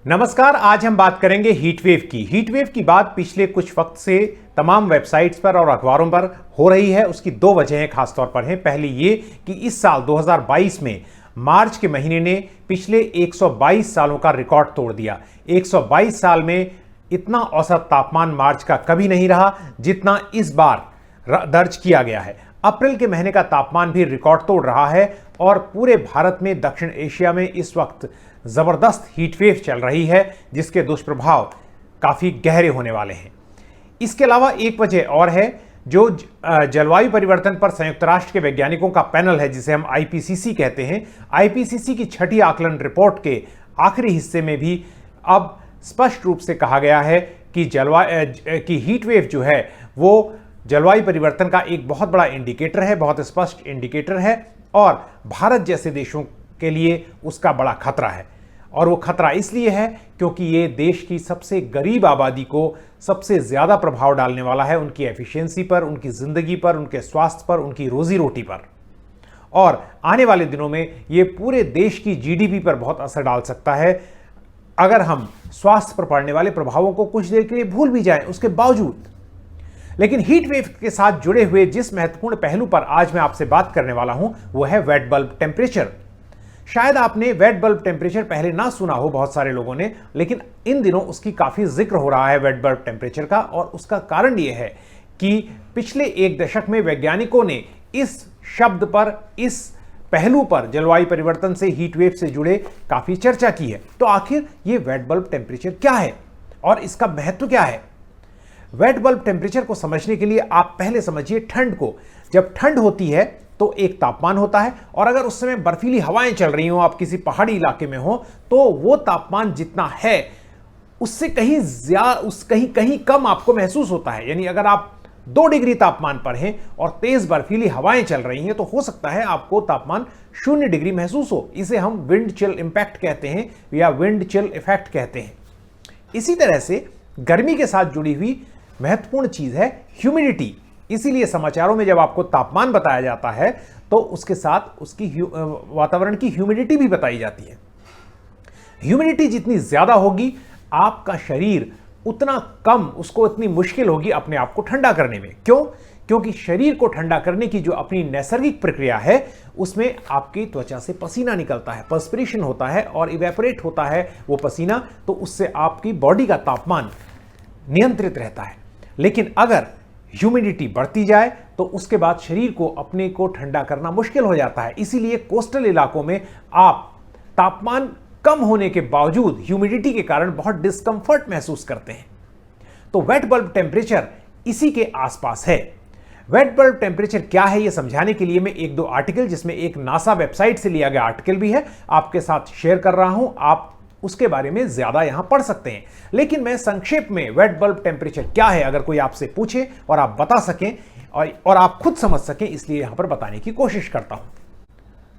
नमस्कार। आज हम बात करेंगे हीट वेव की। हीट वेव की बात पिछले कुछ वक्त से तमाम वेबसाइट्स पर और अखबारों पर हो रही है। उसकी दो वजहें खासतौर पर हैं। पहली ये कि इस साल 2022 में मार्च के महीने ने पिछले 122 सालों का रिकॉर्ड तोड़ दिया। 122 साल में इतना औसत तापमान मार्च का कभी नहीं रहा जितना इस बार दर्ज किया गया है। अप्रैल के महीने का तापमान भी रिकॉर्ड तोड़ रहा है और पूरे भारत में, दक्षिण एशिया में इस वक्त जबरदस्त हीट वेव चल रही है जिसके दुष्प्रभाव काफी गहरे होने वाले हैं। इसके अलावा एक वजह और है जो जलवायु परिवर्तन पर संयुक्त राष्ट्र के वैज्ञानिकों का पैनल है, जिसे हम आईपीसीसी कहते हैं। आईपीसीसी की छठी आकलन रिपोर्ट के आखिरी हिस्से में भी अब स्पष्ट रूप से कहा गया है कि हीट वेव जो है वो जलवायु परिवर्तन का एक बहुत बड़ा इंडिकेटर है, बहुत स्पष्ट इंडिकेटर है और भारत जैसे देशों के लिए उसका बड़ा खतरा है। और वो खतरा इसलिए है क्योंकि ये देश की सबसे गरीब आबादी को सबसे ज्यादा प्रभाव डालने वाला है, उनकी एफिशिएंसी पर, उनकी जिंदगी पर, उनके स्वास्थ्य पर, उनकी रोजी रोटी पर। और आने वाले दिनों में ये पूरे देश की जीडीपी पर बहुत असर डाल सकता है अगर हम स्वास्थ्य पर पड़ने वाले प्रभावों को कुछ देर के लिए भूल भी जाएं उसके बावजूद। लेकिन हीट वेव के साथ जुड़े हुए जिस महत्वपूर्ण पहलू पर आज मैं आपसे बात करने वाला हूं वो है वेट बल्ब टेम्परेचर। शायद आपने वेट बल्ब टेम्परेचर पहले ना सुना हो बहुत सारे लोगों ने, लेकिन इन दिनों उसकी काफी जिक्र हो रहा है वेट बल्ब टेम्परेचर का। और उसका कारण यह है कि पिछले एक दशक में वैज्ञानिकों ने इस शब्द पर, इस पहलू पर, जलवायु परिवर्तन से, हीट वेव से जुड़े काफी चर्चा की है। तो आखिर ये वेट बल्ब टेम्परेचर क्या है और इसका महत्व क्या है? वेट बल्ब टेम्परेचर को समझने के लिए आप पहले समझिए ठंड को। जब ठंड होती है तो एक तापमान होता है और अगर उस समय बर्फीली हवाएं चल रही हो, आप किसी पहाड़ी इलाके में हो, तो वो तापमान जितना है उससे कहीं कम आपको महसूस होता है। यानी अगर आप 2 डिग्री तापमान पर हैं और तेज बर्फीली हवाएं चल रही हैं तो हो सकता है आपको तापमान 0 डिग्री महसूस हो। इसे हम विंड चिल इंपैक्ट कहते हैं या विंड चिल इफेक्ट कहते हैं। इसी तरह से गर्मी के साथ जुड़ी हुई महत्वपूर्ण चीज है ह्यूमिडिटी। इसीलिए समाचारों में जब आपको तापमान बताया जाता है तो उसके साथ उसकी वातावरण की ह्यूमिडिटी भी बताई जाती है। ह्यूमिडिटी जितनी ज्यादा होगी आपका शरीर उतना कम, उसको इतनी मुश्किल होगी अपने आप को ठंडा करने में। क्यों? क्योंकि शरीर को ठंडा करने की जो अपनी नैसर्गिक प्रक्रिया है उसमें आपकी त्वचा से पसीना निकलता है, पर्सपिरेशन होता है और इवेपोरेट होता है वो पसीना, तो उससे आपकी बॉडी का तापमान नियंत्रित रहता है। लेकिन अगर ह्यूमिडिटी बढ़ती जाए तो उसके बाद शरीर को अपने को ठंडा करना मुश्किल हो जाता है। इसीलिए कोस्टल इलाकों में आप तापमान कम होने के बावजूद ह्यूमिडिटी के कारण बहुत डिस्कंफर्ट महसूस करते हैं। तो वेट बल्ब टेम्परेचर इसी के आसपास है। वेट बल्ब टेम्परेचर क्या है यह समझाने के लिए मैं 1-2 आर्टिकल, जिसमें एक नासा वेबसाइट से लिया गया आर्टिकल भी है, आपके साथ शेयर कर रहा हूं। आप उसके बारे में ज्यादा यहां पढ़ सकते हैं। लेकिन मैं संक्षेप में वेट बल्ब टेम्परेचर क्या है अगर कोई आपसे पूछे और आप बता सकें और आप खुद समझ सकें, इसलिए यहां पर बताने की कोशिश करता हूं।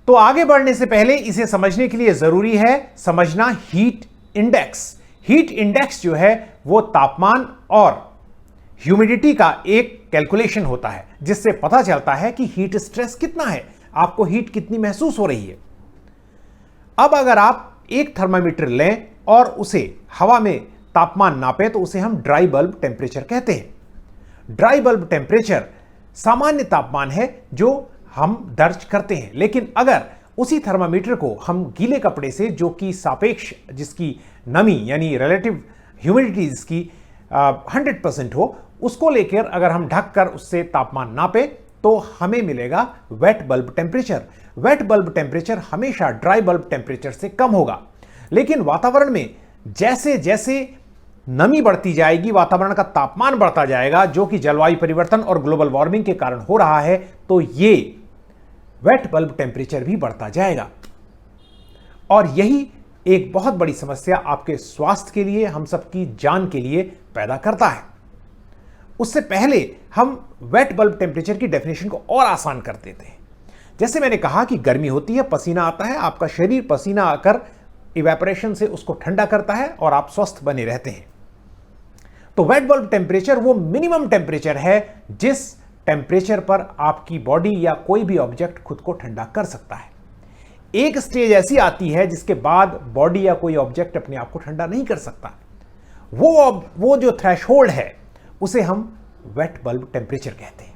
तो आगे बढ़ने से पहले इसे समझने के लिए जरूरी है समझना हीट इंडेक्स। हीट इंडेक्स जो है वो तापमान और ह्यूमिडिटी का एक कैलकुलेशन होता है जिससे पता चलता है कि हीट स्ट्रेस कितना है, आपको हीट कितनी महसूस हो रही है। अब अगर आप एक थर्मामीटर लें और उसे हवा में तापमान नापे तो उसे हम ड्राई बल्ब टेम्परेचर कहते हैं। ड्राई बल्ब टेम्परेचर सामान्य तापमान है जो हम दर्ज करते हैं। लेकिन अगर उसी थर्मामीटर को हम गीले कपड़े से, जो कि सापेक्ष, जिसकी नमी यानी रिलेटिव ह्यूमिडिटी जिसकी 100% हो, उसको लेकर अगर हम ढककर उससे तापमान नापे तो हमें मिलेगा wet bulb temperature. Wet bulb temperature हमेशा ड्राई बल्ब टेम्परेचर से कम होगा। लेकिन वातावरण में जैसे जैसे नमी बढ़ती जाएगी, वातावरण का तापमान बढ़ता जाएगा, जो कि जलवायु परिवर्तन और ग्लोबल वार्मिंग के कारण हो रहा है, तो ये वेट बल्ब टेम्परेचर भी बढ़ता जाएगा। और यही एक बहुत बड़ी समस्या आपके स्वास्थ्य के लिए, हम सबकी जान के लिए पैदा करता है। उससे पहले हम वेट बल्ब टेम्परेचर की डेफिनेशन को और आसान कर देते हैं। जैसे मैंने कहा कि गर्मी होती है, पसीना आता है, आपका शरीर पसीना आकर इवेपोरेशन से उसको ठंडा करता है और आप स्वस्थ बने रहते हैं। तो वेट बल्ब टेम्परेचर वो मिनिमम टेम्परेचर है जिस टेम्परेचर पर आपकी बॉडी या कोई भी ऑब्जेक्ट खुद को ठंडा कर सकता है। एक स्टेज ऐसी आती है जिसके बाद बॉडी या कोई ऑब्जेक्ट अपने आप को ठंडा नहीं कर सकता। वो जो थ्रेशहोल्ड है उसे हम वेट बल्ब टेम्परेचर कहते हैं।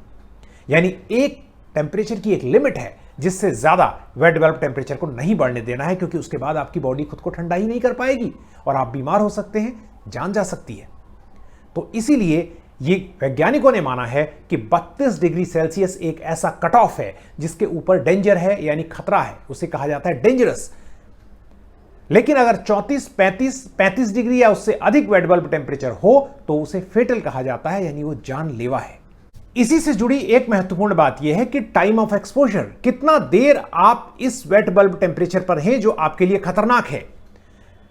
यानी एक टेम्परेचर की एक लिमिट है जिससे ज्यादा वेट बल्ब टेम्परेचर को नहीं बढ़ने देना है, क्योंकि उसके बाद आपकी बॉडी खुद को ठंडा ही नहीं कर पाएगी और आप बीमार हो सकते हैं, जान जा सकती है। तो इसीलिए ये वैज्ञानिकों ने माना है कि 32 डिग्री सेल्सियस एक ऐसा कट ऑफ है जिसके ऊपर डेंजर है, यानी खतरा है, उसे कहा जाता है डेंजरस। लेकिन अगर 34, 35 डिग्री या उससे अधिक वेट बल्ब टेम्परेचर हो तो उसे फेटल कहा जाता है, यानी वो जानलेवा है। इसी से जुड़ी एक महत्वपूर्ण बात यह है कि टाइम ऑफ एक्सपोजर, कितना देर आप इस वेट बल्ब टेम्परेचर पर हैं जो आपके लिए खतरनाक है।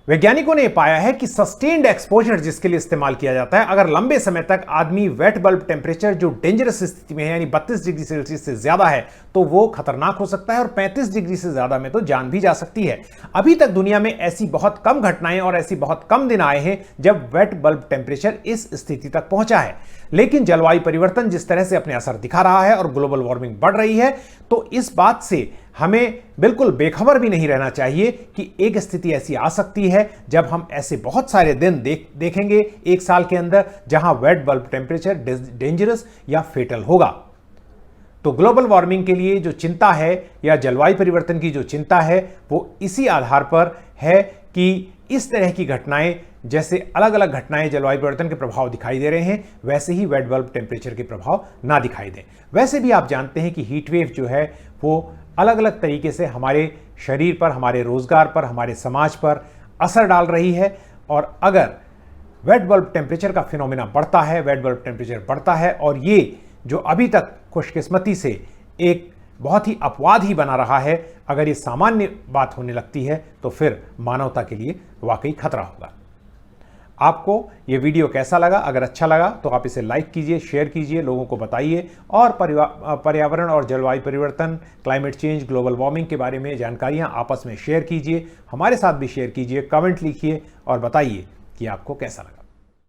वैज्ञानिकों ने पाया है कि सस्टेन्ड एक्सपोजर जिसके लिए इस्तेमाल किया जाता है, अगर लंबे समय तक आदमी वेट बल्ब टेम्परेचर जो डेंजरस स्थिति में है यानी 32 डिग्री सेल्सियस से ज्यादा है तो वो खतरनाक हो सकता है, और 35 डिग्री से ज्यादा में तो जान भी जा सकती है। अभी तक दुनिया में ऐसी बहुत कम घटनाएं और ऐसी बहुत कम दिन आए हैं जब वेट बल्ब टेम्परेचर इस स्थिति तक पहुंचा है। लेकिन जलवायु परिवर्तन जिस तरह से अपने असर दिखा रहा है और ग्लोबल वार्मिंग बढ़ रही है, तो इस बात से हमें बिल्कुल बेखबर भी नहीं रहना चाहिए कि एक स्थिति ऐसी आ सकती है जब हम ऐसे बहुत सारे दिन देखेंगे एक साल के अंदर जहां वेट बल्ब टेम्परेचर डेंजरस या फेटल होगा। तो ग्लोबल वार्मिंग के लिए जो चिंता है या जलवायु परिवर्तन की जो चिंता है वो इसी आधार पर है कि इस तरह की घटनाएं, जैसे अलग अलग घटनाएं जलवायु परिवर्तन के प्रभाव दिखाई दे रहे हैं, वैसे ही वेट बल्ब टेम्परेचर के प्रभाव ना दिखाई दें। वैसे भी आप जानते हैं कि हीट वेव जो है वो अलग अलग तरीके से हमारे शरीर पर, हमारे रोजगार पर, हमारे समाज पर असर डाल रही है। और अगर वेट बल्ब टेम्परेचर का फिनोमेना बढ़ता है, वेट बल्ब टेम्परेचर बढ़ता है, और ये जो अभी तक खुशकिस्मती से एक बहुत ही अपवाद ही बना रहा है, अगर ये सामान्य बात होने लगती है तो फिर मानवता के लिए वाकई खतरा होगा। आपको ये वीडियो कैसा लगा? अगर अच्छा लगा तो आप इसे लाइक कीजिए, शेयर कीजिए, लोगों को बताइए, और पर्यावरण और जलवायु परिवर्तन, क्लाइमेट चेंज, ग्लोबल वार्मिंग के बारे में जानकारियां आपस में शेयर कीजिए, हमारे साथ भी शेयर कीजिए, कमेंट लिखिए और बताइए कि आपको कैसा लगा।